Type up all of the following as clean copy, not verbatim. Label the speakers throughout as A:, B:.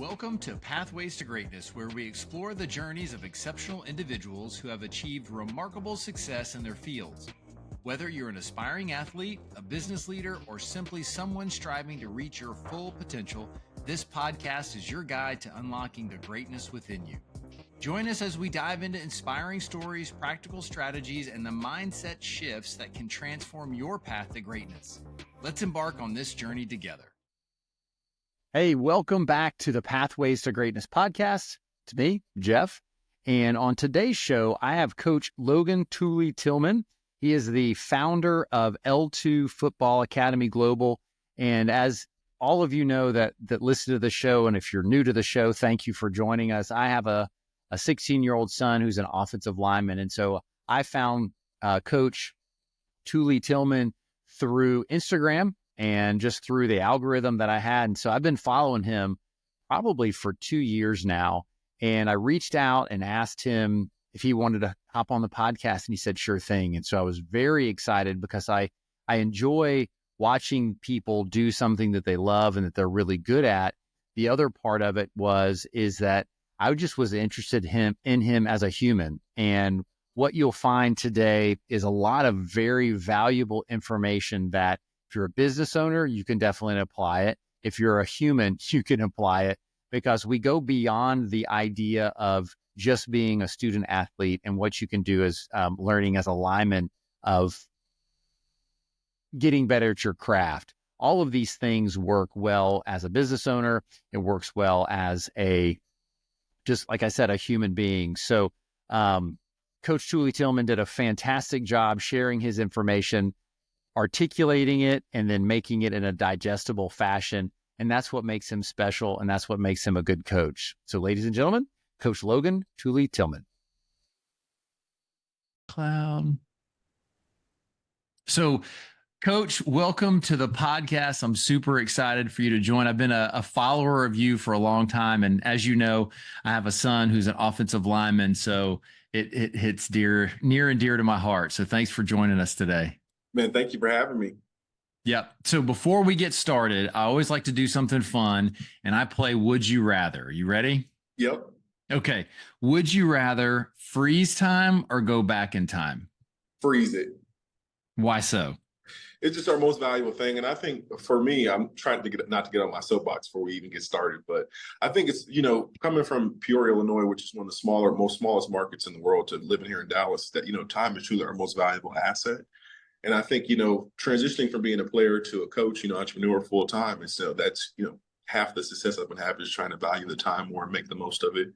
A: Welcome to Pathways to Greatness, where we explore the journeys of exceptional individuals who have achieved remarkable success in their fields. Whether you're an aspiring athlete, a business leader, or simply someone striving to reach your full potential, this podcast is your guide to unlocking the greatness within you. Join us as we dive into inspiring stories, practical strategies, and the mindset shifts that can transform your path to greatness. Let's embark on this journey together. Hey, welcome back to the Pathways to Greatness podcast. It's me, Jeff. And on today's show, I have Coach Logan Tule Tillman. He is the founder of L2 Football Academy Global. And as all of you know that listen to the show, and if you're new to the show, thank you for joining us. I have a 16-year-old son who's an offensive lineman. And so I found Coach Tuley-Tillman through Instagram and just through the algorithm that I had. And so I've been following him probably for 2 years now. And I reached out and asked him if he wanted to hop on the podcast, and he said, sure thing. And so I was very excited because I enjoy watching people do something that they love and that they're really good at. The other part of it is that I just was interested in him as a human. And what you'll find today is a lot of very valuable information that if you're a business owner, you can definitely apply it. If you're a human, you can apply it, because we go beyond the idea of just being a student athlete and what you can do as learning as a lineman of getting better at your craft. All of these things work well as a business owner. It works well as just like I said, a human being. So Coach Tuley-Tillman did a fantastic job sharing his information, articulating it, and then making it in a digestible fashion. And that's what makes him special, and that's what makes him a good coach. So ladies and gentlemen, Coach Logan Tule Tillman. Clown. So Coach, welcome to the podcast. I'm super excited for you to join. I've been a follower of you for a long time. And as you know, I have a son who's an offensive lineman. So it hits near and dear to my heart. So thanks for joining us today.
B: Man, thank you for having me.
A: Yep. So before we get started, I always like to do something fun, and I play Would You Rather. Are you ready?
B: Yep.
A: Okay. Would you rather freeze time or go back in time?
B: Freeze it.
A: Why so?
B: It's just our most valuable thing. And I think for me, I'm trying to not to get on my soapbox before we even get started, but I think it's, coming from Peoria, Illinois, which is one of the smallest markets in the world, to living here in Dallas, that, time is truly our most valuable asset. And I think, transitioning from being a player to a coach, entrepreneur full time. And so that's, half the success I've been having is trying to value the time more and make the most of it.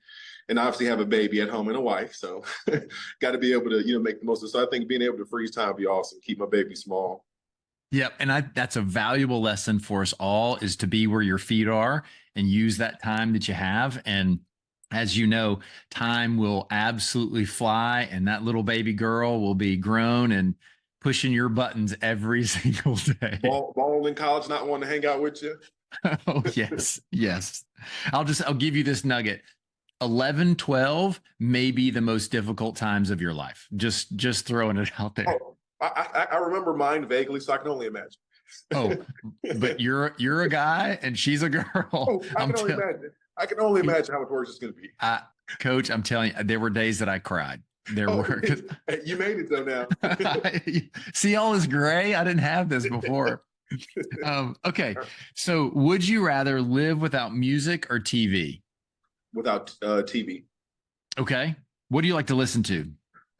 B: And obviously have a baby at home and a wife. So got to be able to, make the most of it. So I think being able to freeze time would be awesome. Keep my baby small.
A: Yep. And that's a valuable lesson for us all, is to be where your feet are and use that time that you have. And as you know, time will absolutely fly, and that little baby girl will be grown and pushing your buttons every single day.
B: Ball in college, not wanting to hang out with you.
A: Oh, yes. Yes. I'll give you this nugget. 11, 12 may be the most difficult times of your life. Just throwing it out there.
B: Oh, I remember mine vaguely, so I can only imagine.
A: Oh, but you're a guy and she's a girl.
B: Oh, I can only imagine how much worse it's going to be.
A: Coach, I'm telling you, there were days that I cried. There were.
B: You made it though now.
A: See all this gray? I didn't have this before. Okay. So would you rather live without music or TV?
B: Without TV.
A: Okay. What do you like to listen to?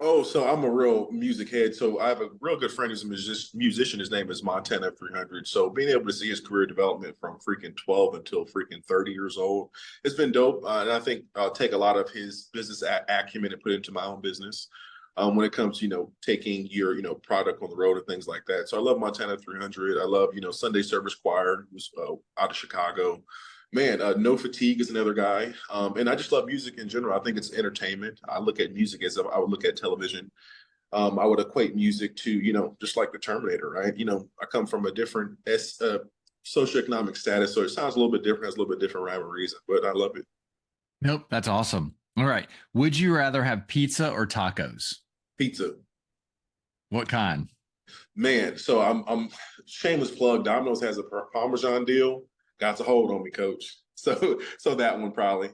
B: Oh, so I'm a real music head. So I have a real good friend who's a musician. His name is Montana 300. So being able to see his career development from freaking 12 until freaking 30 years old, it's been dope. And I think I'll take a lot of his business acumen and put it into my own business when it comes to, taking your, product on the road and things like that. So I love Montana 300. I love, Sunday Service Choir, who's out of Chicago. Man, No Fatigue is another guy. And I just love music in general. I think it's entertainment. I look at music as I would look at television. I would equate music to, just like the Terminator, right? I come from a different socioeconomic status, so it sounds a little bit different, has a little bit different rhyme and reason, but I love it.
A: Nope, that's awesome. All right. Would you rather have pizza or tacos?
B: Pizza.
A: What kind?
B: Man, so I'm shameless plug. Domino's has a Parmesan deal. Got to hold on me, Coach. So that one probably.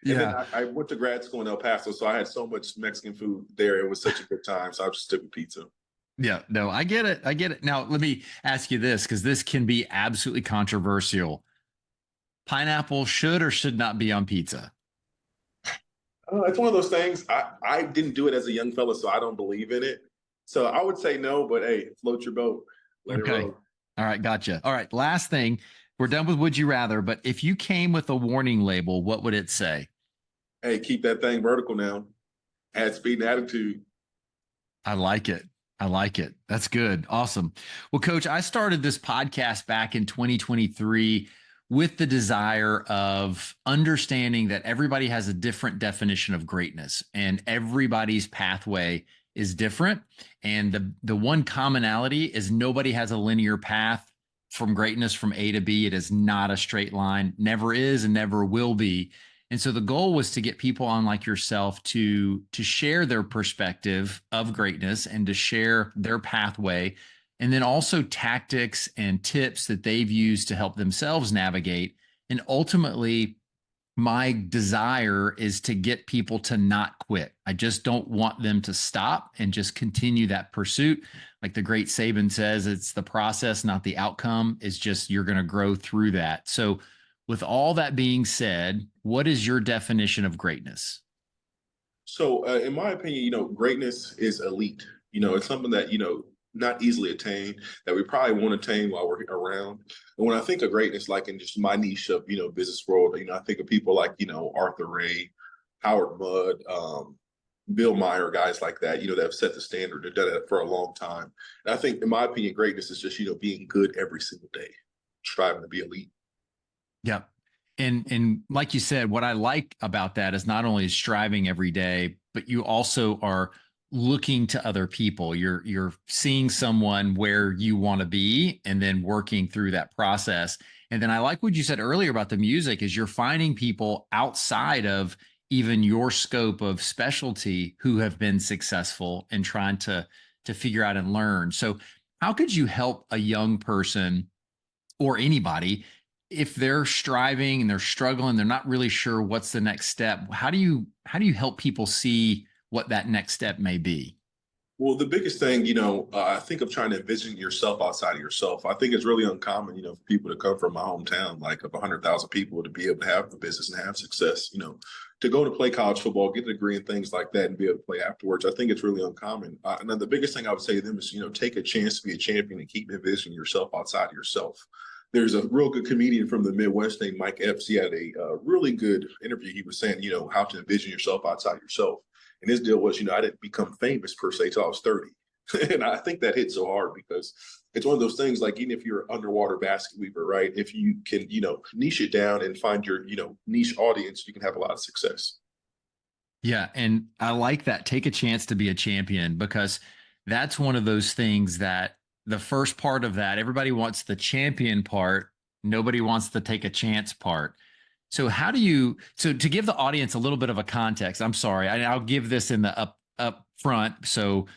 B: And then
A: Yeah.
B: I went to grad school in El Paso, so I had so much Mexican food there. It was such a good time. So I just stick with pizza.
A: Yeah, no, I get it. I get it. Now, let me ask you this, because this can be absolutely controversial. Pineapple should or should not be on pizza?
B: It's one of those things. I didn't do it as a young fella, so I don't believe in it. So I would say no, but hey, float your boat, let it
A: Okay.
B: roll.
A: All right, gotcha. All right, last thing. We're done with Would You Rather, but if you came with a warning label, what would it say?
B: Hey, keep that thing vertical now. Add speed and attitude.
A: I like it. I like it. That's good. Awesome. Well, Coach, I started this podcast back in 2023 with the desire of understanding that everybody has a different definition of greatness and everybody's pathway is different. And the one commonality is nobody has a linear path from greatness from A to B. It is not a straight line, never is and never will be. And so the goal was to get people on like yourself to share their perspective of greatness and to share their pathway, and then also tactics and tips that they've used to help themselves navigate. And ultimately, my desire is to get people to not quit. I just don't want them to stop and just continue that pursuit. Like the great Saban says, it's the process, not the outcome. It's just you're going to grow through that. So with all that being said, what is your definition of greatness?
B: So, in my opinion, greatness is elite. It's something that, not easily attained, that we probably won't attain while we're around. And when I think of greatness, like in just my niche of, business world, I think of people like, Arthur Ray, Howard Mudd, Bill Meyer, guys like that, that have set the standard. They've done it for a long time. And I think, in my opinion, greatness is just, being good every single day, striving to be elite.
A: Yep. And like you said, what I like about that is not only striving every day, but you also are looking to other people. You're seeing someone where you want to be and then working through that process. And then I like what you said earlier about the music is you're finding people outside of even your scope of specialty who have been successful and trying to figure out and learn. So how could you help a young person or anybody if they're striving and they're struggling, they're not really sure what's the next step? How do you help people see what that next step may be?
B: Well, the biggest thing, I think of trying to envision yourself outside of yourself. I think it's really uncommon, for people to come from my hometown, like of 100,000 people, to be able to have the business and have success, to go to play college football, get a degree and things like that and be able to play afterwards. I think it's really uncommon. And then the biggest thing I would say to them is, take a chance to be a champion and keep envisioning yourself outside of yourself. There's a real good comedian from the Midwest named Mike Epps. He had a really good interview. He was saying, how to envision yourself outside yourself. And his deal was, I didn't become famous per se till I was 30. And I think that hit so hard because it's one of those things like, even if you're an underwater basket weaver, right? If you can, niche it down and find your, niche audience, you can have a lot of success.
A: Yeah. And I like that. Take a chance to be a champion, because that's one of those things that the first part of that, everybody wants the champion part. Nobody wants the take a chance part. So so to give the audience a little bit of a context, I'm sorry, I'll give this in the up front. So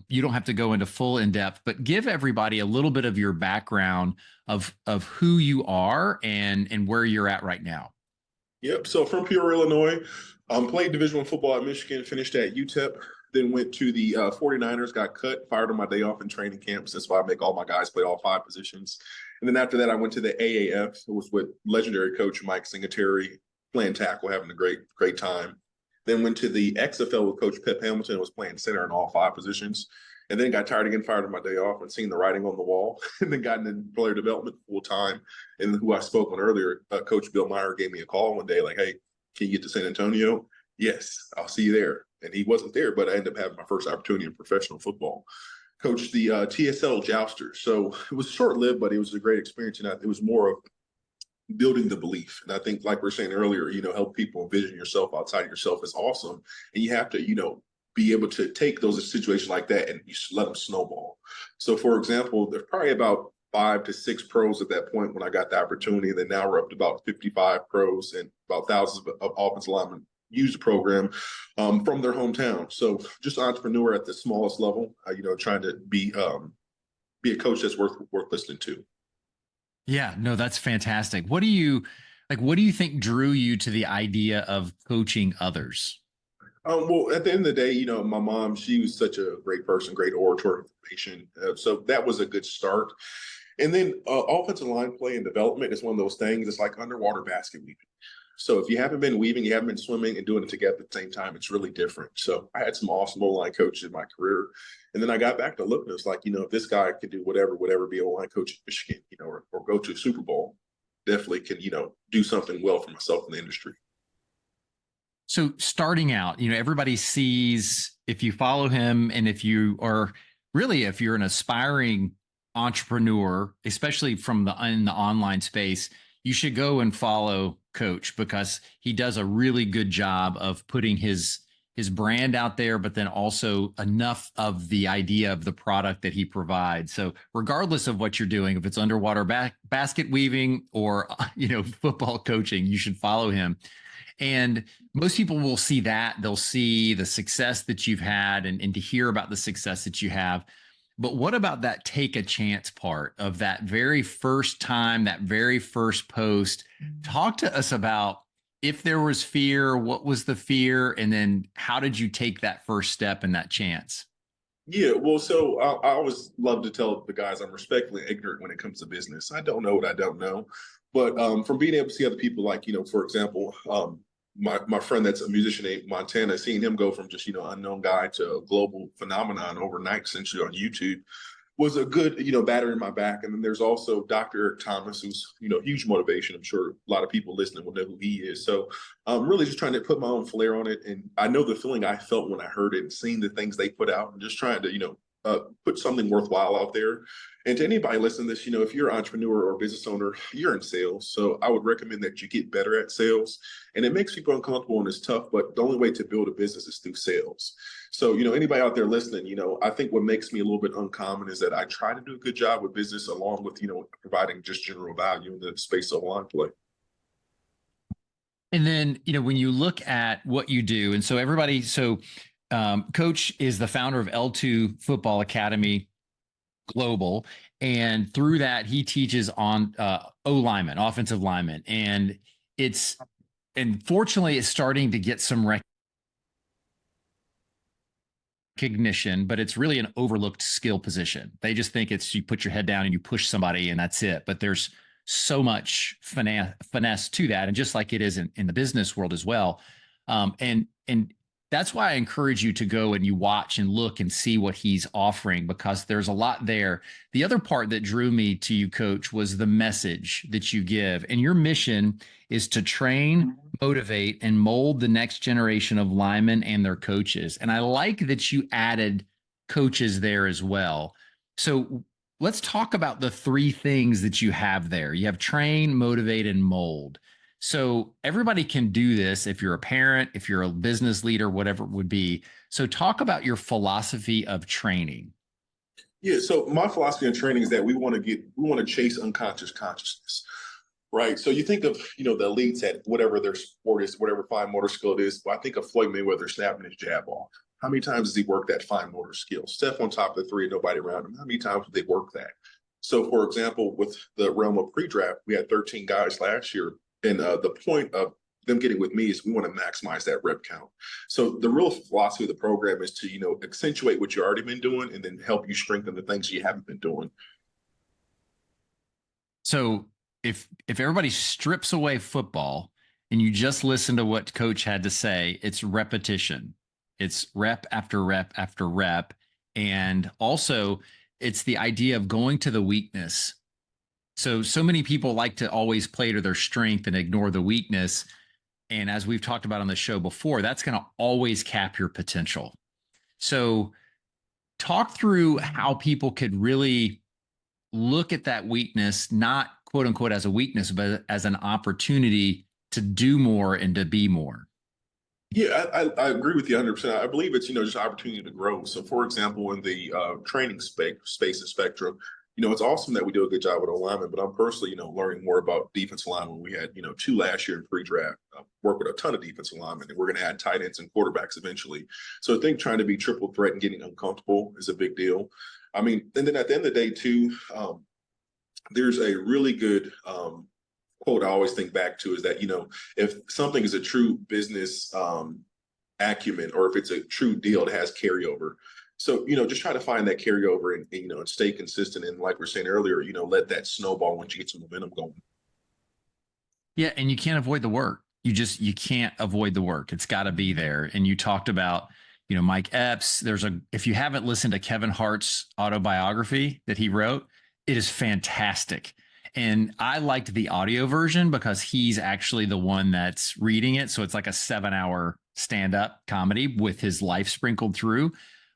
A: you don't have to go into full in depth, but give everybody a little bit of your background of who you are and where you're at right now.
B: Yep. So from Peoria, Illinois, played Division I football at Michigan, finished at UTEP, then went to the 49ers, got cut, fired on my day off in training camps. That's why I make all my guys play all 5 positions. And then after that, I went to the AAF. It was with legendary coach Mike Singletary, playing tackle, having a great time. Then went to the XFL with Coach Pep Hamilton, was playing center in all 5 positions. And then got tired of getting fired on my day off and seeing the writing on the wall, and then got into player development full time. And who I spoke on earlier, Coach Bill Meyer gave me a call one day, like, "Hey, can you get to San Antonio?" "Yes, I'll see you there." And he wasn't there, but I ended up having my first opportunity in professional football. Coached the TSL Jousters. So it was short lived, but it was a great experience. And it was more of building the belief. And I think, like we were saying earlier, help people envision yourself outside of yourself is awesome. And you have to, be able to take those situations like that and you let them snowball. So, for example, there's probably about 5 to 6 pros at that point when I got the opportunity. And then now we're up to about 55 pros and about thousands of offensive linemen use the program from their hometown. So just an entrepreneur at the smallest level, trying to be a coach that's worth listening to.
A: Yeah, no, that's fantastic. What do Like, what do you think drew you to the idea of coaching others?
B: Well, at the end of the day, my mom, she was such a great person, great orator, patient. So that was a good start. And then offensive line play and development is one of those things. It's like underwater basket weaving. So if you haven't been weaving, you haven't been swimming and doing it together at the same time, it's really different. So I had some awesome O-line coaches in my career. And then I got back to looking, it's like, if this guy can do whatever, be O-line coach at Michigan, or go to a Super Bowl, definitely can, do something well for myself in the industry.
A: So starting out, everybody sees if you follow him and if you are really, if you're an aspiring entrepreneur, especially from in the online space, you should go and follow Coach because he does a really good job of putting his brand out there, but then also enough of the idea of the product that he provides. So regardless of what you're doing, if it's underwater basket weaving or, football coaching, you should follow him. And most people will see that. They'll see the success that you've had and to hear about the success that you have. But what about that take a chance part of that very first time, that very first post? Talk to us about if there was fear, what was the fear? And then how did you take that first step and that chance?
B: Yeah, well, so I always love to tell the guys I'm respectfully ignorant when it comes to business. I don't know what I don't know. But from being able to see other people, like, for example, my friend that's a musician in Montana, seeing him go from just, unknown guy to a global phenomenon overnight, essentially on YouTube, was a good, batter in my back. And then there's also Dr. Eric Thomas, who's, huge motivation. I'm sure a lot of people listening will know who he is. So I'm really just trying to put my own flair on it. And I know the feeling I felt when I heard it and seeing the things they put out and just trying to, put something worthwhile out there. And to anybody listening to this, if you're an entrepreneur or business owner, you're in sales. So I would recommend that you get better at sales. And it makes people uncomfortable and it's tough, but the only way to build a business is through sales. So, anybody out there listening, I think what makes me a little bit uncommon is that I try to do a good job with business along with, providing just general value in the space of online play.
A: And then, when you look at what you do, and so Coach is the founder of L2 Football Academy Global. And through that, he teaches on O linemen, offensive linemen. And fortunately, it's starting to get some recognition, but it's really an overlooked skill position. They just think it's you put your head down and you push somebody and that's it. But there's so much finesse to that. And just like it is in the business world as well. And that's why I encourage you to go and you watch and look and see what he's offering, because there's a lot there. The other part that drew me to you, Coach, was the message that you give. And your mission is to train, motivate, and mold the next generation of linemen and their coaches. And I like that you added coaches there as well. So let's talk about the three things that you have there. You have train, motivate, and mold. So everybody can do this if you're a parent, if you're a business leader, whatever it would be. So talk about your philosophy of training.
B: Yeah, so my philosophy of training is that we want to chase unconscious consciousness, right? So you think of, the elites at whatever their sport is, whatever fine motor skill it is. Well, I think of Floyd Mayweather snapping his jab off. How many times does he work that fine motor skill? Steph on top of the three and nobody around him. How many times do they work that? So, for example, with the realm of pre-draft, we had 13 guys last year. And the point of them getting with me is we want to maximize that rep count. So the real philosophy of the program is to, accentuate what you've already been doing and then help you strengthen the things you haven't been doing.
A: So if everybody strips away football and you just listen to what Coach had to say, it's repetition. It's rep after rep after rep. And also it's the idea of going to the weakness. So many people like to always play to their strength and ignore the weakness. And as we've talked about on the show before, that's going to always cap your potential. So talk through how people could really look at that weakness, not quote unquote as a weakness, but as an opportunity to do more and to be more.
B: Yeah, I agree with you 100%. I believe it's, just opportunity to grow. So, for example, in the training space and spectrum, it's awesome that we do a good job with alignment, but I'm personally, learning more about defensive linemen. We had, 2 last year in pre-draft, work with a ton of defensive linemen, and we're going to add tight ends and quarterbacks eventually. So I think trying to be triple threat and getting uncomfortable is a big deal. And then at the end of the day, too, there's a really good quote I always think back to is that, if something is a true business acumen, or if it's a true deal, it has carryover. So, just try to find that carryover and stay consistent. And like we're saying earlier, let that snowball once you get some momentum going.
A: Yeah, and you can't avoid the work. You can't avoid the work. It's got to be there. And you talked about, Mike Epps. If you haven't listened to Kevin Hart's autobiography that he wrote, it is fantastic. And I liked the audio version because he's actually the one that's reading it. So it's like a 7-hour stand-up comedy with his life sprinkled through.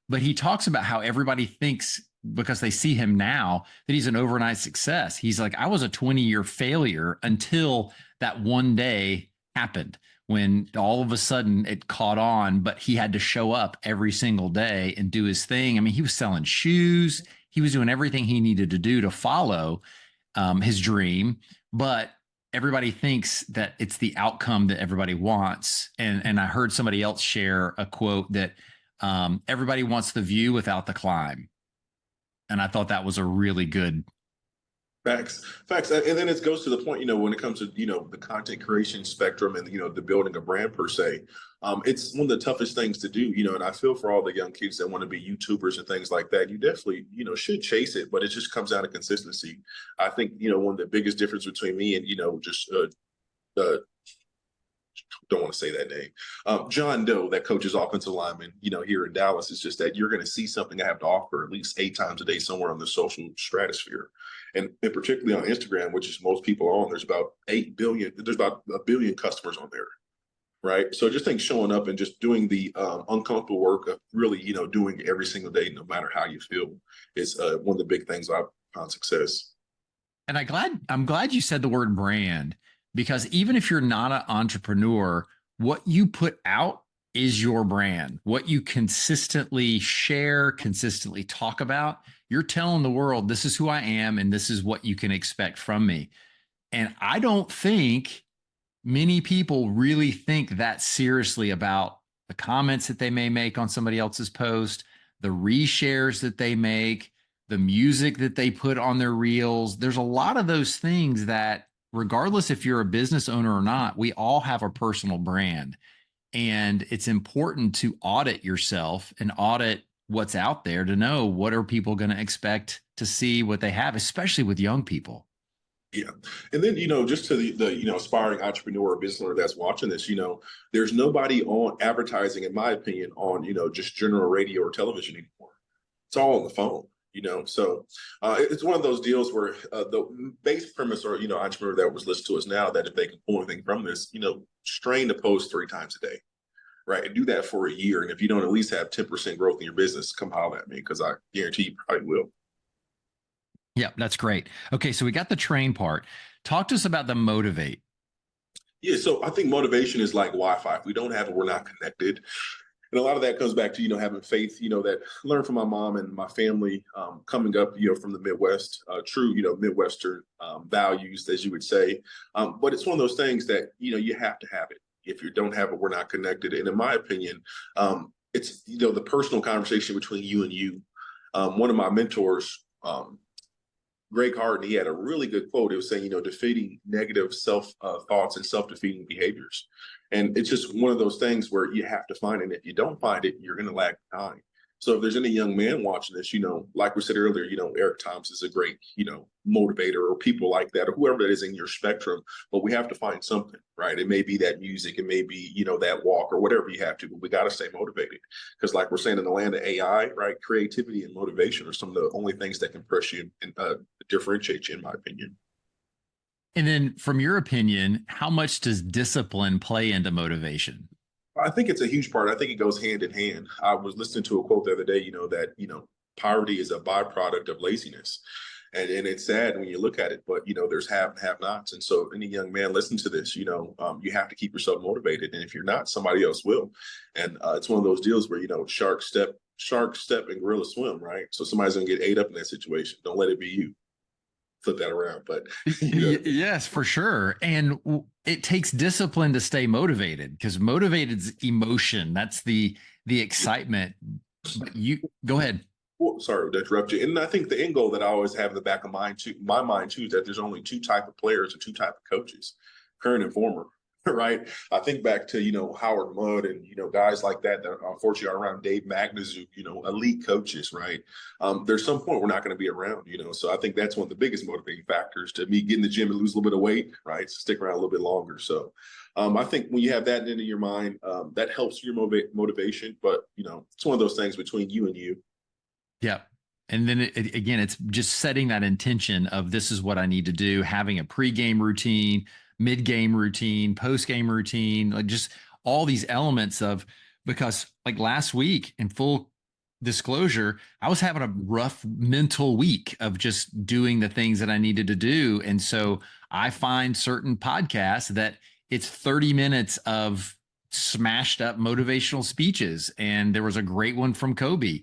A: But he talks about how everybody thinks, because they see him now, that he's an overnight success. He's like, I was a 20-year failure until that one day happened, when all of a sudden it caught on, but he had to show up every single day and do his thing. I mean, he was selling shoes. He was doing everything he needed to do to follow his dream, but everybody thinks that it's the outcome that everybody wants. And I heard somebody else share a quote that everybody wants the view without the climb. And I thought that was a really good.
B: Facts. And then it goes to the point, when it comes to, the content creation spectrum and, the building a brand per se, it's one of the toughest things to do, and I feel for all the young kids that want to be YouTubers and things like that. You definitely, should chase it, but it just comes down to consistency. I think, one of the biggest difference between me and, just don't want to say that name. John Doe, that coaches offensive lineman, here in Dallas, is just that you're going to see something I have to offer at least 8 times a day somewhere on the social stratosphere. And particularly on Instagram, which is most people are on, there's about 8 billion, there's about 1 billion customers on there. Right. So just think showing up and just doing the uncomfortable work of really, doing every single day, no matter how you feel, is one of the big things I've found success.
A: And I'm glad you said the word brand, because even if you're not an entrepreneur, what you put out is your brand. What you consistently share, consistently talk about, you're telling the world, this is who I am and this is what you can expect from me. And I don't think many people really think that seriously about the comments that they may make on somebody else's post, the reshares that they make, the music that they put on their reels. There's a lot of those things that, regardless if you're a business owner or not, we all have a personal brand. And it's important to audit yourself and audit what's out there to know what are people going to expect to see what they have, especially with young people.
B: Yeah. And then, just to the aspiring entrepreneur or business owner that's watching this, there's nobody on advertising, in my opinion, on, just general radio or television anymore. It's all on the phone. So it's one of those deals where the base premise or, entrepreneur that was listening to us now, that if they can pull anything from this, strain to post 3 times a day, right? And do that for a year. And if you don't at least have 10% growth in your business, come holler at me, because I guarantee you probably will.
A: Yeah, that's great. Okay, so we got the train part. Talk to us about the motivate.
B: Yeah, so I think motivation is like Wi-Fi. If we don't have it, we're not connected. And a lot of that comes back to, having faith, that I learned from my mom and my family coming up, from the Midwest, true, Midwestern values, as you would say. But it's one of those things that, you have to have it. If you don't have it, we're not connected. And in my opinion, it's, the personal conversation between you and you. One of my mentors, Greg Harden, he had a really good quote. It was saying, defeating negative self thoughts and self-defeating behaviors. And it's just one of those things where you have to find it. And if you don't find it, you're going to lag behind. So if there's any young man watching this, like we said earlier, Eric Thomas is a great, motivator, or people like that, or whoever that is in your spectrum. But we have to find something, right? It may be that music, it may be, that walk, or whatever you have to, but we got to stay motivated. Because like we're saying, in the land of AI, right, creativity and motivation are some of the only things that can press you and differentiate you, in my opinion.
A: And then from your opinion, how much does discipline play into motivation?
B: I think it's a huge part. I think it goes hand in hand. I was listening to a quote the other day, that, poverty is a byproduct of laziness. And it's sad when you look at it, but, there's have and have nots. And so any young man, listen to this, you have to keep yourself motivated. And if you're not, somebody else will. And it's one of those deals where, shark step and gorilla swim, right? So somebody's going to get ate up in that situation. Don't let it be you. Flip that around. But
A: yes, for sure. And it takes discipline to stay motivated, because motivated is emotion. That's the excitement. But you go ahead.
B: Well, sorry to interrupt you. And I think the end goal that I always have in the back of my mind too, is that there's only two type of players and two type of coaches, current and former. Right. I think back to, Howard Mudd and, guys like that unfortunately are around Dave Magnazuk, elite coaches. Right. There's some point we're not going to be around, so I think that's one of the biggest motivating factors to me getting the gym and lose a little bit of weight. Right. So stick around a little bit longer. So I think when you have that into your mind, that helps your motivation. But, it's one of those things between you and you.
A: Yeah. And then again, it's just setting that intention of this is what I need to do, having a pregame routine, mid-game routine, post-game routine, like just all these elements of, because like last week, in full disclosure, I was having a rough mental week of just doing the things that I needed to do. And so I find certain podcasts that it's 30 minutes of smashed up motivational speeches. And there was a great one from Kobe.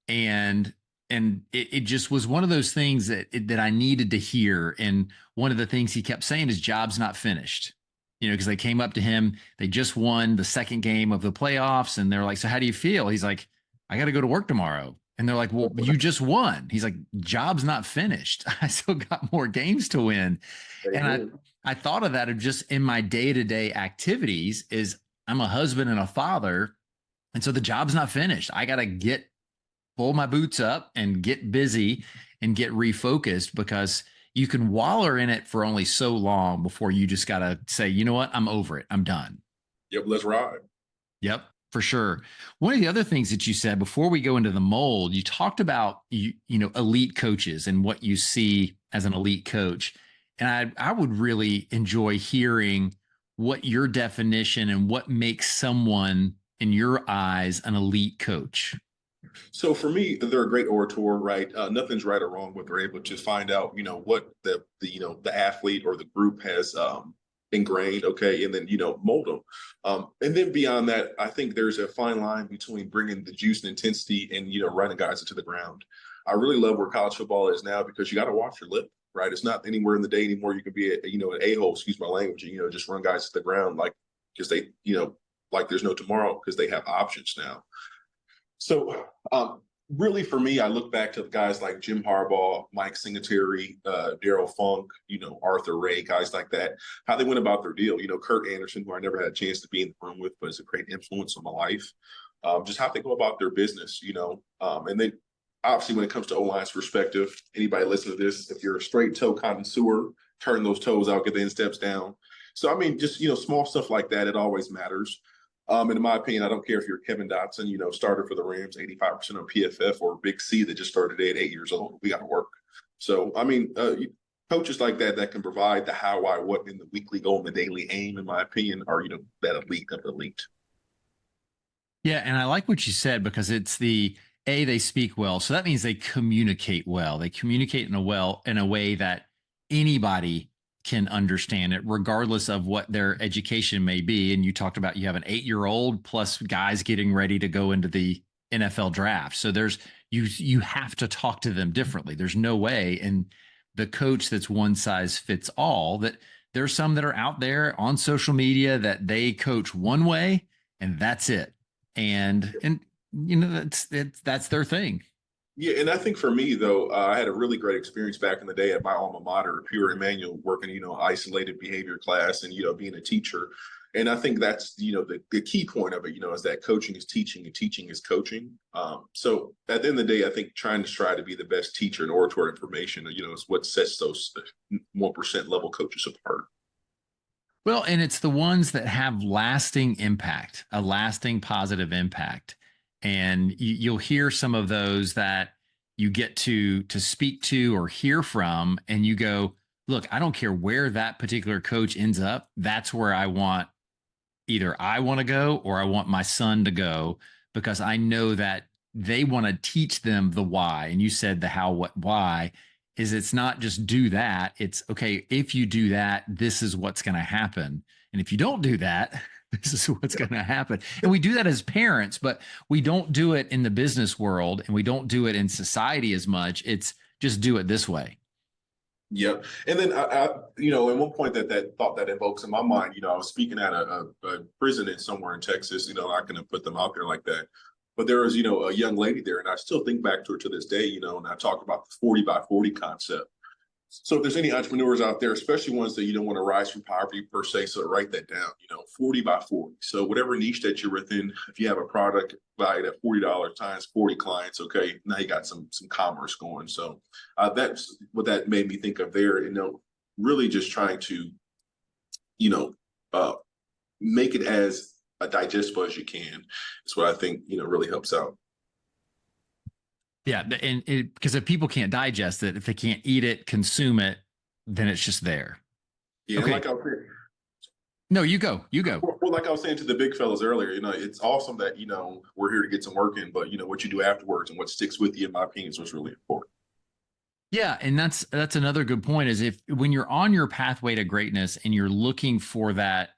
A: And it just was one of those things that I needed to hear. And one of the things he kept saying is job's not finished, because they came up to him, they just won the second game of the playoffs. And they're like, so how do you feel? He's like, I got to go to work tomorrow. And they're like, well, you just won. He's like, job's not finished. I still got more games to win. And I thought of that of just in my day-to-day activities is I'm a husband and a father. And so the job's not finished. I got to pull my boots up and get busy and get refocused, because you can waller in it for only so long before you just got to say, you know what, I'm over it. I'm done.
B: Yep. Let's ride.
A: Yep, for sure. One of the other things that you said before we go into the mold, you talked about, elite coaches and what you see as an elite coach. And I would really enjoy hearing what your definition and what makes someone in your eyes an elite coach.
B: So for me, they're a great orator, right? Nothing's right or wrong, but they're able to find out, what the athlete or the group has ingrained, okay, and then mold them. And then beyond that, I think there's a fine line between bringing the juice and intensity and running guys into the ground. I really love where college football is now, because you got to watch your lip, right? It's not anywhere in the day anymore. You can be an a-hole, excuse my language, and just run guys to the ground like because they like there's no tomorrow, because they have options now. So really for me, I look back to guys like Jim Harbaugh, Mike Singletary, Daryl Funk, Arthur Ray, guys like that, how they went about their deal. Kurt Anderson, who I never had a chance to be in the room with, but is a great influence on my life. Just how they go about their business, and then obviously when it comes to O-line's perspective, anybody listen to this, if you're a straight toe connoisseur, turn those toes out, get the insteps down. So, I mean, just, small stuff like that, it always matters. And in my opinion, I don't care if you're Kevin Dotson, starter for the Rams, 85% on PFF, or Big C that just started at 8 years old. We got to work. So, I mean, coaches like that can provide the how, why, what in the weekly goal and the daily aim, in my opinion, are, that elite of the elite.
A: Yeah. And I like what you said, because it's they speak well. So that means they communicate well. They communicate in a way that anybody can understand it, regardless of what their education may be. And you talked about, you have an 8-year-old plus guys getting ready to go into the NFL draft. So you have to talk to them differently. There's no way. And the coach that's one size fits all, that there's some that are out there on social media that they coach one way and that's it. And that's their thing.
B: Yeah, and I think for me, though, I had a really great experience back in the day at my alma mater, Pure Emmanuel, working, isolated behavior class and, being a teacher. And I think that's, the key point of it, is that coaching is teaching and teaching is coaching. So at the end of the day, I think trying to strive to be the best teacher and orator information, is what sets those 1% level coaches apart.
A: Well, and it's the ones that have lasting impact, a lasting positive impact. And you'll hear some of those that you get to speak to or hear from, and you go, look, I don't care where that particular coach ends up. That's where I want to go, or I want my son to go, because I know that they want to teach them the why. And you said the how, what, why is, it's not just do that. It's okay. If you do that, this is what's going to happen. And if you don't do that, this is what's going to happen. And we do that as parents, but we don't do it in the business world, and we don't do it in society as much. It's just do it this way.
B: Yep. And then I at one point that thought that invokes in my mind, I was speaking at a prison somewhere in Texas, not going to put them out there like that. But there was, a young lady there, and I still think back to her to this day, and I talk about the 40 by 40 concept. So if there's any entrepreneurs out there, especially ones that you don't want to rise from poverty per se, so write that down, 40 by 40. So whatever niche that you're within, if you have a product valued at $40 times 40 clients, okay, now you got some commerce going. So that's what that made me think of there. Really just trying to, make it as digestible as you can. Is what I think, really helps out.
A: Yeah, and because if people can't digest it, if they can't eat it, consume it, then it's just there.
B: Yeah,
A: okay.
B: Like I was saying,
A: no, you go.
B: Well, like I was saying to the big fellas earlier, it's awesome that we're here to get some work in, but what you do afterwards and what sticks with you, in my opinion, is what's really important.
A: Yeah, and that's another good point. Is when you're on your pathway to greatness and you're looking for that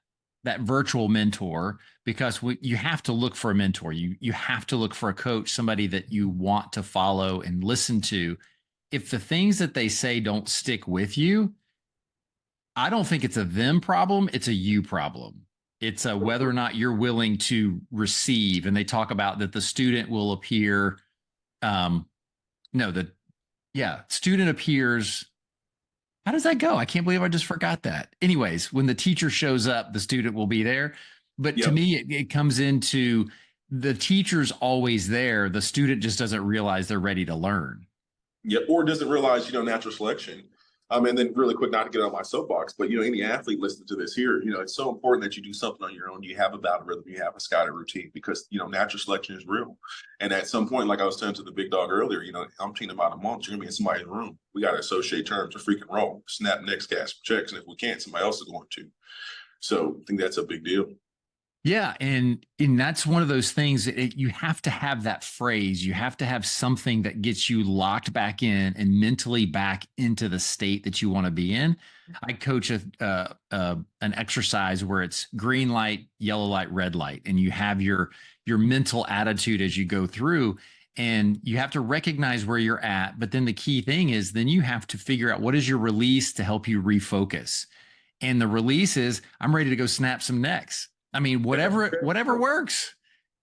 A: virtual mentor, because you have to look for a mentor. You have to look for a coach, somebody that you want to follow and listen to. If the things that they say don't stick with you, I don't think it's a them problem. It's a you problem. It's a whether or not you're willing to receive. And they talk about that the student will appear. Student appears. How does that go? I can't believe I just forgot that. Anyways, when the teacher shows up, the student will be there. But to me, it comes into the teacher's always there. The student just doesn't realize they're ready to learn.
B: Yeah, or doesn't realize, natural selection. And then really quick, not to get on my soapbox, but, any athlete listening to this here, it's so important that you do something on your own. You have a battle rhythm, you have a scouted routine, because, natural selection is real. And at some point, like I was telling to the big dog earlier, I'm teaching about a month, you're going to be in somebody's room. We got to associate terms to freaking roll, snap next, cash checks. And if we can't, somebody else is going to. So I think that's a big deal.
A: Yeah. And that's one of those things that you have to have that phrase. You have to have something that gets you locked back in and mentally back into the state that you want to be in. I coach an exercise where it's green light, yellow light, red light, and you have your mental attitude as you go through, and you have to recognize where you're at. But then the key thing is then you have to figure out what is your release to help you refocus. And the release is, I'm ready to go snap some necks. I mean, whatever works.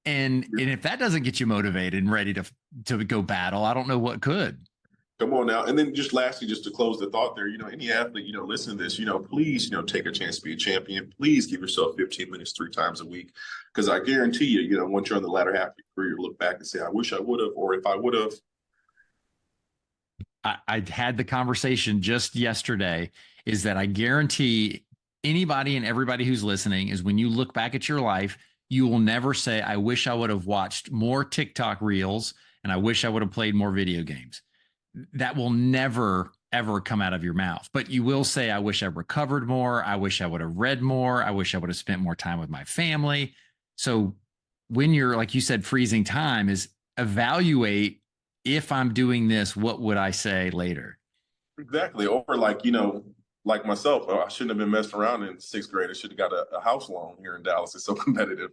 A: And if that doesn't get you motivated and ready to go battle, I don't know what could.
B: Come on now. And then just lastly, just to close the thought there, any athlete, listen to this, please, take a chance to be a champion. Please give yourself 15 minutes 3 times a week. Because I guarantee you, once you're on the latter half of your career, you look back and say, I wish I would have, or if I would have.
A: I had the conversation just yesterday, is that I guarantee anybody and everybody who's listening is when you look back at your life, you will never say, I wish I would have watched more TikTok reels and I wish I would have played more video games. That will never, ever come out of your mouth. But you will say, I wish I recovered more. I wish I would have read more. I wish I would have spent more time with my family. So when you're, like you said, freezing time, is evaluate, if I'm doing this, what would I say later?
B: Exactly. Or like myself, I shouldn't have been messing around in 6th grade. I should have got a house loan here in Dallas. It's so competitive.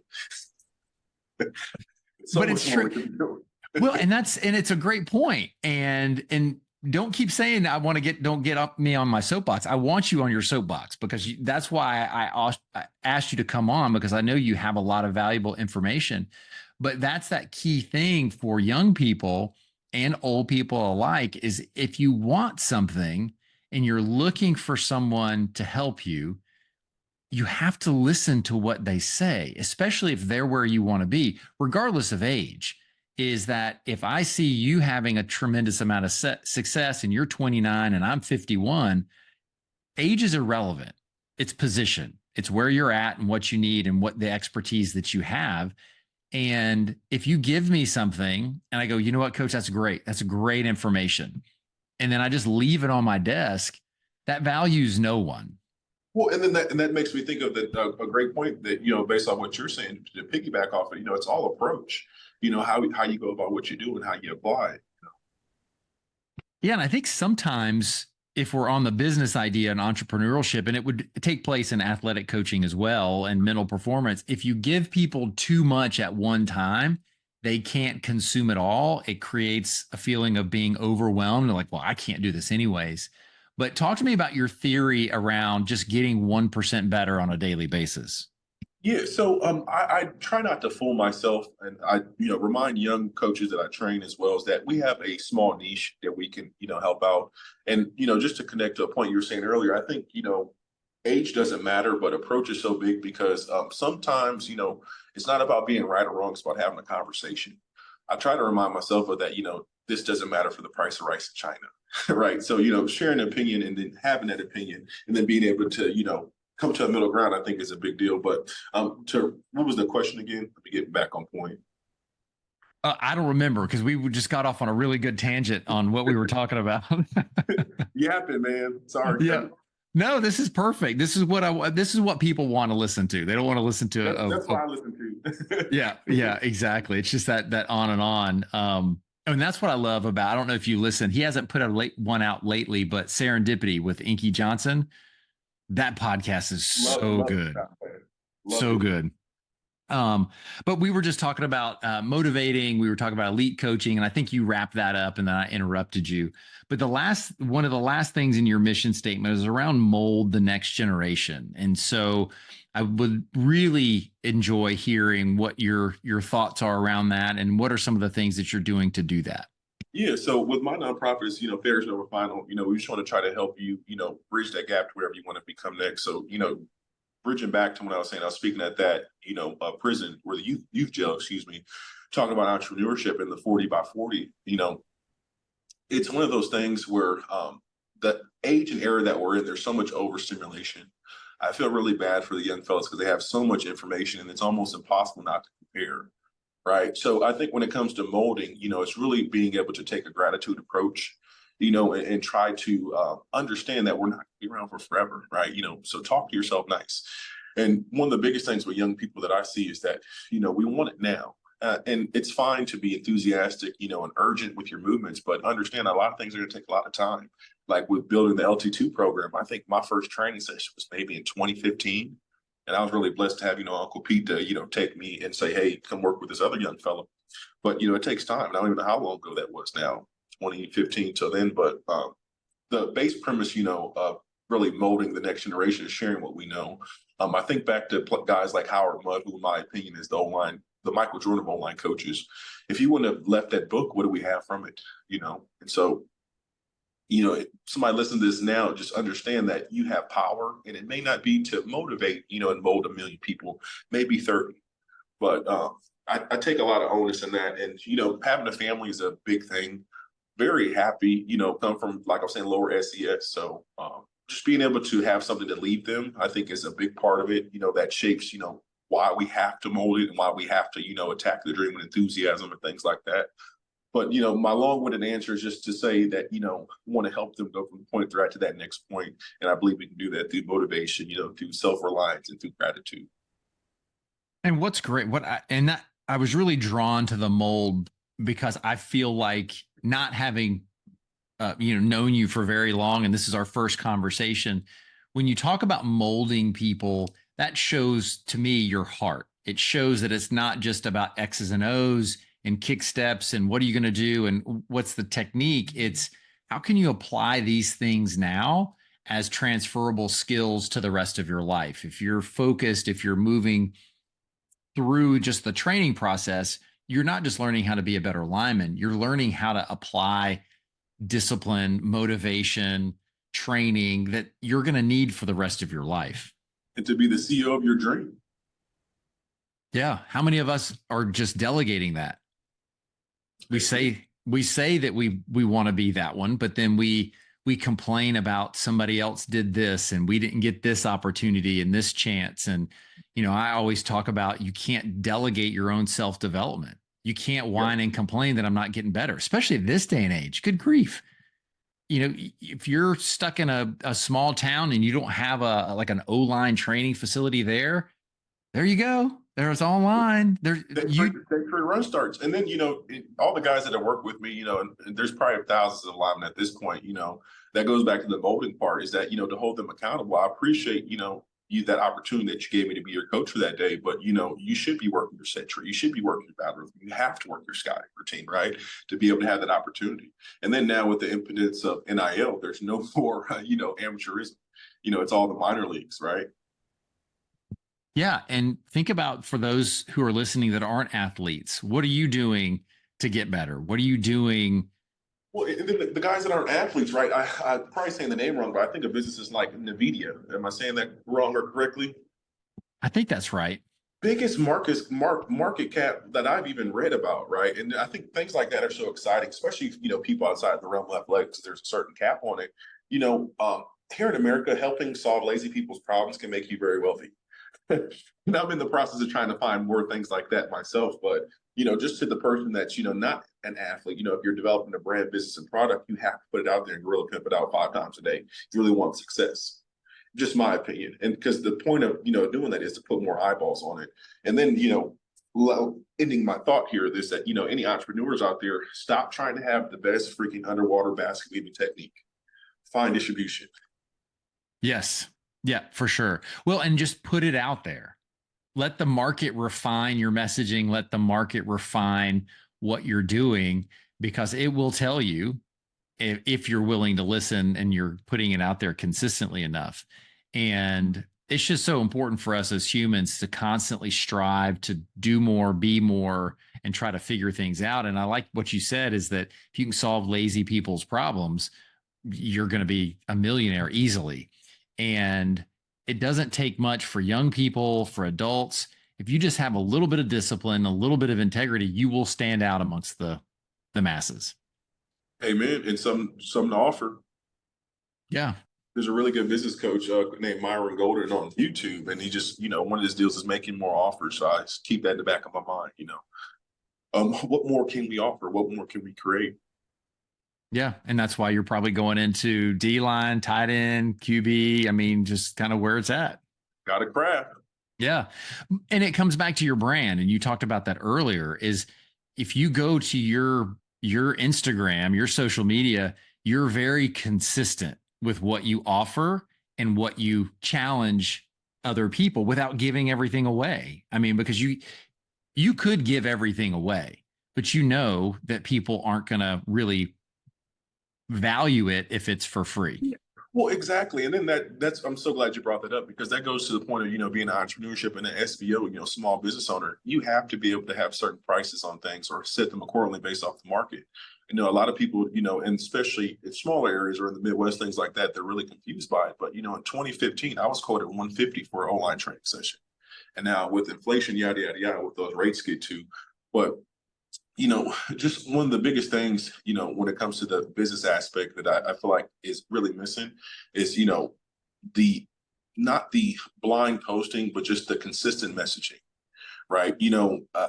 A: But it's true. Well, and it's a great point. And don't keep saying don't get up me on my soapbox. I want you on your soapbox, because that's why I asked you to come on, because I know you have a lot of valuable information. But that's that key thing for young people and old people alike, is if you want something and you're looking for someone to help you, you have to listen to what they say, especially if they're where you want to be, regardless of age. Is that if I see you having a tremendous amount of success and you're 29 and I'm 51, age is irrelevant. It's position. It's where you're at and what you need and what the expertise that you have. And if you give me something and I go, you know what, coach, that's great. That's great information. And then I just leave it on my desk, that values no one.
B: Well, and then that makes me think of a great point that, based on what you're saying, to piggyback off of, it's all approach, how you go about what you do and how you apply it.
A: Yeah. And I think sometimes if we're on the business idea and entrepreneurship, and it would take place in athletic coaching as well and mental performance, if you give people too much at one time, they can't consume it all. It creates a feeling of being overwhelmed. They're like, well, I can't do this anyways. But talk to me about your theory around just getting 1% better on a daily basis.
B: Yeah, so I try not to fool myself, and I remind young coaches that I train as well, is that we have a small niche that we can help out, and just to connect to a point you were saying earlier, I think age doesn't matter, but approach is so big because sometimes it's not about being right or wrong; it's about having a conversation. I try to remind myself of that. This doesn't matter for the price of rice in China, right? So sharing an opinion and then having that opinion, and then being able to come to a middle ground, I think is a big deal. But to what was the question again? Let me get back on point.
A: I don't remember because we just got off on a really good tangent on what we were talking about.
B: Yapping, man. Sorry.
A: Yeah. No, this is perfect. This is what this is what people want to listen to. They don't want to listen to
B: that's what I listen to.
A: yeah, exactly. It's just that on and on. And that's what I love about. I don't know if you listen. He hasn't put one out lately, but Serendipity with Inky Johnson. That podcast is so good. So good. But we were just talking about motivating. We were talking about elite coaching, and I think you wrapped that up, and then I interrupted you. But one of the last things in your mission statement is around mold the next generation. And so I would really enjoy hearing what your thoughts are around that, and what are some of the things that you're doing to do that.
B: Yeah, so with my nonprofits, Fair's Never Final, we just want to try to help you, bridge that gap to wherever you want to become next. So, bridging back to what I was saying, I was speaking at that, prison or the youth jail, excuse me, talking about entrepreneurship in the 40 by 40, it's one of those things where the age and era that we're in, there's so much overstimulation. I feel really bad for the young fellas because they have so much information and it's almost impossible not to compare. Right. So I think when it comes to molding, it's really being able to take a gratitude approach, and try to understand that we're not going to be around for forever. Right. So talk to yourself nice. And one of the biggest things with young people that I see is that, we want it now. And it's fine to be enthusiastic, and urgent with your movements, but understand a lot of things are going to take a lot of time. Like with building the LT2 program, I think my first training session was maybe in 2015. And I was really blessed to have, Uncle Pete to, take me and say, hey, come work with this other young fellow. But, it takes time. And I don't even know how long ago that was now, 2015 till then. But the base premise, of really molding the next generation is sharing what we know. I think back to guys like Howard Mudd, who in my opinion is the Michael Jordan of online coaches. If he wouldn't have left that book, what do we have from it? And so somebody listen to this now, just understand that you have power, and it may not be to motivate, and mold 1 million people, maybe 30. But I take a lot of onus in that. And, having a family is a big thing. Very happy, come from, like I was saying, lower SES. So just being able to have something to lead them, I think is a big part of it, that shapes, why we have to mold it and why we have to, attack the dream with enthusiasm and things like that. But, my long-winded answer is just to say that, we want to help them go from point they're at to that next point. And I believe we can do that through motivation, through self-reliance and through gratitude.
A: And what's great, I was really drawn to the mold because I feel like not having, known you for very long, and this is our first conversation, when you talk about molding people, that shows to me your heart. It shows that it's not just about X's and O's and kick steps and what are you going to do and what's the technique. It's how can you apply these things now as transferable skills to the rest of your life? If you're focused, if you're moving through just the training process, you're not just learning how to be a better lineman, you're learning how to apply discipline, motivation, training that you're going to need for the rest of your life.
B: And to be the CEO of your dream.
A: Yeah. How many of us are just delegating that? We say that we want to be that one, but then we complain about somebody else did this and we didn't get this opportunity and this chance. And, I always talk about you can't delegate your own self-development. You can't whine and complain that I'm not getting better, especially this day and age. Good grief. If you're stuck in a small town and you don't have an O-line training facility there you go. There's online.
B: Free run starts. And then, all the guys that have worked with me, and there's probably thousands of linemen at this point, that goes back to the molding part is that, to hold them accountable. I appreciate, you that opportunity that you gave me to be your coach for that day. But, you should be working your set tree. You should be working your battle rhythm. You have to work your scouting routine, right? To be able to have that opportunity. And then now with the impotence of NIL, there's no more, amateurism. It's all the minor leagues, right?
A: Yeah. And think about for those who are listening that aren't athletes, what are you doing to get better? What are you doing?
B: Well, and then the guys that aren't athletes, right? I'm probably saying the name wrong, but I think of businesses like Nvidia. Am I saying that wrong or correctly?
A: I think that's right.
B: Biggest market cap that I've even read about, right? And I think things like that are so exciting, especially people outside the realm of athletics. There's a certain cap on it. Here in America, helping solve lazy people's problems can make you very wealthy. And I'm in the process of trying to find more things like that myself. But just to the person that's not an athlete, if you're developing a brand, business, and product, you have to put it out there and gorilla pimp it out 5 times a day. If you really want success. Just my opinion. And because the point of doing that is to put more eyeballs on it. And then ending my thought here is that any entrepreneurs out there, stop trying to have the best freaking underwater basket weaving technique. Find distribution.
A: Yes. Yeah, for sure. Well, and just put it out there. Let the market refine your messaging. Let the market refine what you're doing, because it will tell you if you're willing to listen and you're putting it out there consistently enough. And it's just so important for us as humans to constantly strive to do more, be more, and try to figure things out. And I like what you said is that if you can solve lazy people's problems, you're going to be a millionaire easily. And it doesn't take much for young people, for adults. If you just have a little bit of discipline, a little bit of integrity, you will stand out amongst the masses.
B: Amen. And some to offer.
A: Yeah.
B: There's a really good business coach named Myron Golden on YouTube, and he just, one of his deals is making more offers. So I just keep that in the back of my mind. What more can we offer? What more can we create?
A: Yeah. And that's why you're probably going into D-line, tight end, QB. I mean, just kind of where it's at.
B: Got a craft.
A: Yeah. And it comes back to your brand. And you talked about that earlier, is if you go to your Instagram, your social media, you're very consistent with what you offer and what you challenge other people without giving everything away. I mean, because you could give everything away, but that people aren't going to really value it if it's for free.
B: Well, exactly. And then that's I'm so glad you brought that up, because that goes to the point of, being an entrepreneurship and an SBO, small business owner. You have to be able to have certain prices on things or set them accordingly based off the market. A lot of people, and especially in smaller areas or in the Midwest, things like that, they're really confused by it. But, in 2015, I was quoted $150 for an online training session. And now with inflation, yada, yada, yada, what those rates get to. But just one of the biggest things, when it comes to the business aspect that I feel like is really missing is, not the blind posting, but just the consistent messaging, right?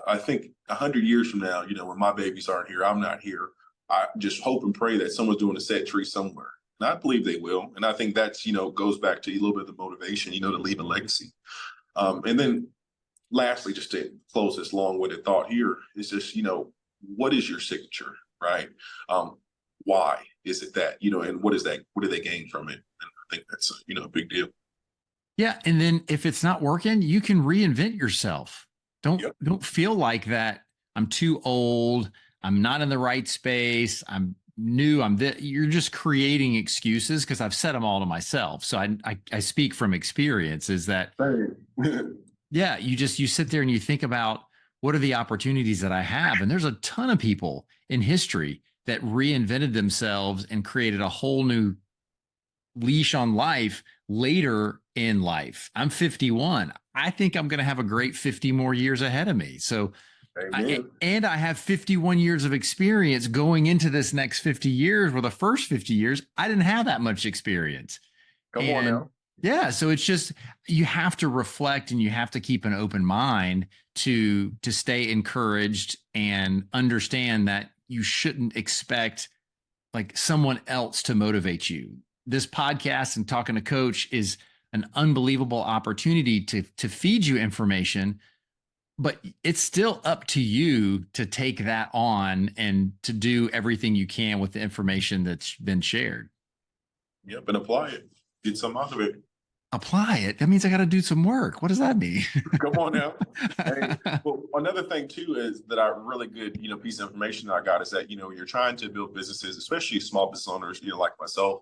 B: I think 100 years from now, when my babies aren't here, I'm not here. I just hope and pray that someone's doing a set tree somewhere. And I believe they will. And I think that's, goes back to a little bit of the motivation, to leave a legacy. And then lastly, just to close this long-winded thought here, is just, what is your signature, right? Why is it that, and what is that? What do they gain from it? And I think that's, a big deal.
A: Yeah. And then if it's not working, you can reinvent yourself. Don't feel like that I'm too old, I'm not in the right space, I'm new, you're just creating excuses, because I've said them all to myself. So I speak from experience, is that, yeah, you sit there and you think about, what are the opportunities that I have? And there's a ton of people in history that reinvented themselves and created a whole new leash on life later in life. I'm 51. I think I'm going to have a great 50 more years ahead of me. So, I have 51 years of experience going into this next 50 years, where the first 50 years, I didn't have that much experience.
B: Come on now.
A: Yeah. So it's just, you have to reflect and you have to keep an open mind to stay encouraged and understand that you shouldn't expect like someone else to motivate you. This podcast and talking to Coach is an unbelievable opportunity to feed you information, but it's still up to you to take that on and to do everything you can with the information that's been shared.
B: Yep. And apply it. Get some out of it.
A: Apply it. That means I got to do some work. What does that mean?
B: Come on now. Hey, well, another thing too is that a really good, piece of information that I got is that, you're trying to build businesses, especially small business owners, like myself,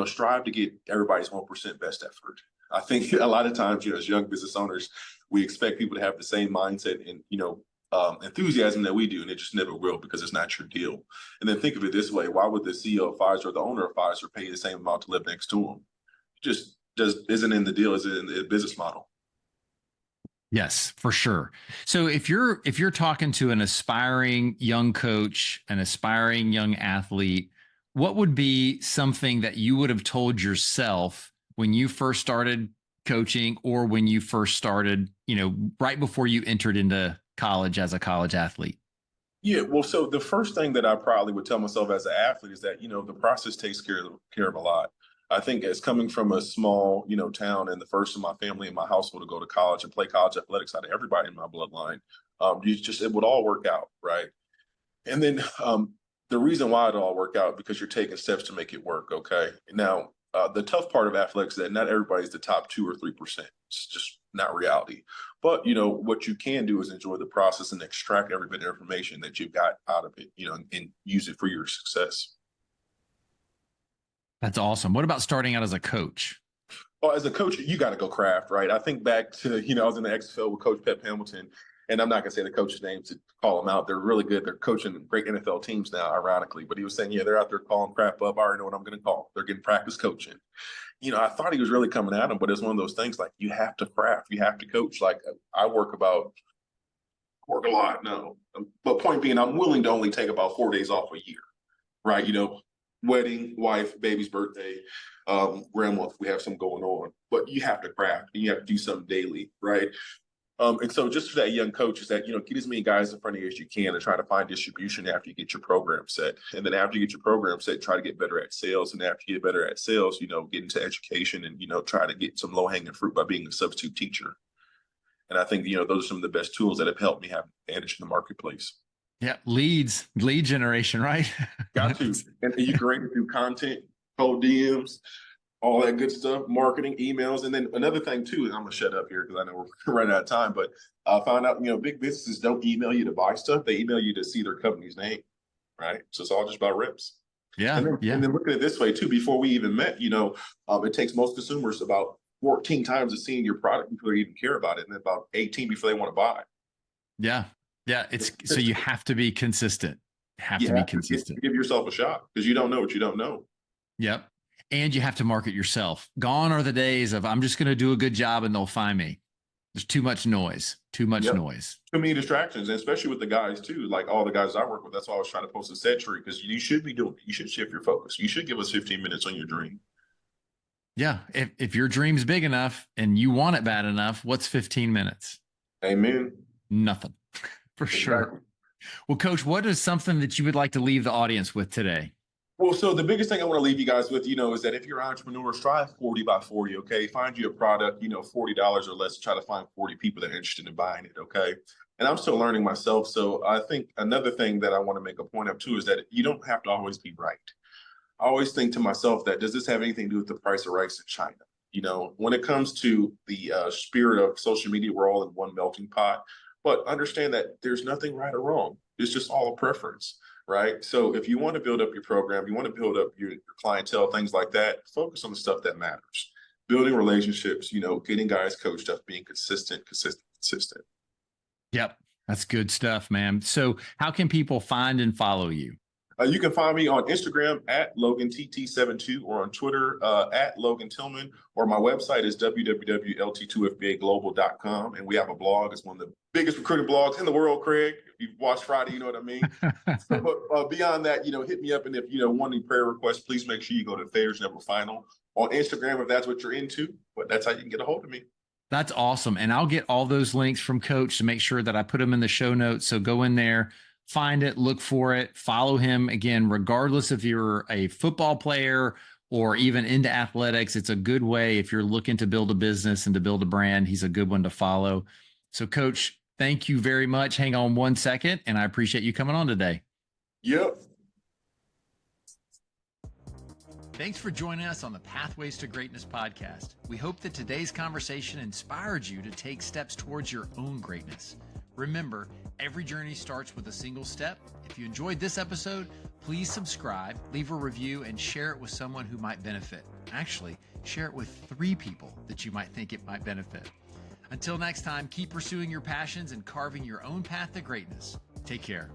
B: strive to get everybody's 1% best effort. I think a lot of times, as young business owners, we expect people to have the same mindset and, enthusiasm that we do, and it just never will because it's not your deal. And then think of it this way: why would the CEO of Pfizer or the owner of Pfizer pay the same amount to live next to him? Just isn't in the deal, is in the business model.
A: Yes, for sure. So if you're talking to an aspiring young coach, an aspiring young athlete, what would be something that you would have told yourself when you first started coaching, or when you first started, right before you entered into college as a college athlete?
B: Yeah, well, so the first thing that I probably would tell myself as an athlete is that, the process takes care of a lot. I think as coming from a small, town, and the first in my family and my household to go to college and play college athletics out of everybody in my bloodline, it would all work out, right? And then the reason why it all work out, because you're taking steps to make it work. Okay. Now, the tough part of athletics is that not everybody's the top 2 or 3%. It's just not reality. But, what you can do is enjoy the process and extract every bit of information that you've got out of it, and use it for your success.
A: That's awesome. What about starting out as a coach?
B: Well, as a coach, you got to go craft, right? I think back to, I was in the XFL with Coach Pep Hamilton, and I'm not going to say the coach's name to call them out. They're really good. They're coaching great NFL teams now, ironically. But he was saying, yeah, they're out there calling crap up. I already know what I'm going to call. They're getting practice coaching. I thought he was really coming at him, but it's one of those things like you have to craft, you have to coach. Like I work a lot, no. But point being, I'm willing to only take about 4 days off a year, right? Wedding, wife, baby's birthday, grandma, if we have some going on. But you have to craft, and you have to do something daily, right? And so just for that young coach is that, get as many guys in front of you as you can and try to find distribution after you get your program set. And then after you get your program set, try to get better at sales. And after you get better at sales, get into education and, try to get some low hanging fruit by being a substitute teacher. And I think, those are some of the best tools that have helped me have an advantage in the marketplace.
A: Yeah. lead generation, right?
B: Got to. And you create it through content, cold DMs, all that good stuff, marketing, emails. And then another thing too, and I'm gonna shut up here because I know we're running out of time, but I found out, big businesses don't email you to buy stuff. They email you to see their company's name, right? So it's all just about reps.
A: Yeah.
B: And then look at it this way too, before we even met, it takes most consumers about 14 times of seeing your product before they even care about it, and about 18 before they want to buy.
A: Yeah. Yeah. So you have to be consistent.
B: Give yourself a shot, because you don't know what you don't know.
A: Yep. And you have to market yourself. Gone are the days of I'm just going to do a good job and they'll find me. There's too much noise. Too many distractions, and especially with the guys too. Like all the guys I work with, that's why I was trying to post a set tree, because you should shift your focus. You should give us 15 minutes on your dream. Yeah. If your dream's big enough and you want it bad enough, what's 15 minutes?
B: Amen.
A: Nothing. For sure. Well, Coach, what is something that you would like to leave the audience with today?
B: Well, so the biggest thing I want to leave you guys with, is that if you're an entrepreneur, strive 40 by 40, okay? Find you a product, $40 or less, try to find 40 people that are interested in buying it, okay? And I'm still learning myself. So I think another thing that I want to make a point of too is that you don't have to always be right. I always think to myself that, does this have anything to do with the price of rice in China? When it comes to the spirit of social media, we're all in one melting pot. But understand that there's nothing right or wrong. It's just all a preference, right? So if you want to build up your program, you want to build up your clientele, things like that, focus on the stuff that matters. Building relationships, getting guys coached up, being consistent.
A: Yep. That's good stuff, man. So how can people find and follow you?
B: You can find me on Instagram at LoganTT72, or on Twitter at Logan Tillman, or my website is www.lt2fbaglobal.com. And we have a blog. It's one of the biggest recruiting blogs in the world, Craig. If you've watched Friday, you know what I mean. But beyond that, hit me up. And if you want any prayer requests, please make sure you go to Fair's Never Final on Instagram if that's what you're into. But that's how you can get a hold of me.
A: That's awesome. And I'll get all those links from Coach to make sure that I put them in the show notes. So go in there, find it, look for it, follow him. Again, regardless if you're a football player or even into athletics, it's a good way if you're looking to build a business and to build a brand. He's a good one to follow. So, Coach, thank you very much. Hang on 1 second, and I appreciate you coming on today.
B: Yep.
A: Thanks for joining us on the Pathways to Greatness podcast. We hope that today's conversation inspired you to take steps towards your own greatness. Remember, every journey starts with a single step. If you enjoyed this episode, please subscribe, leave a review, and share it with someone who might benefit. Actually, share it with 3 people that you might think it might benefit. Until next time, keep pursuing your passions and carving your own path to greatness. Take care.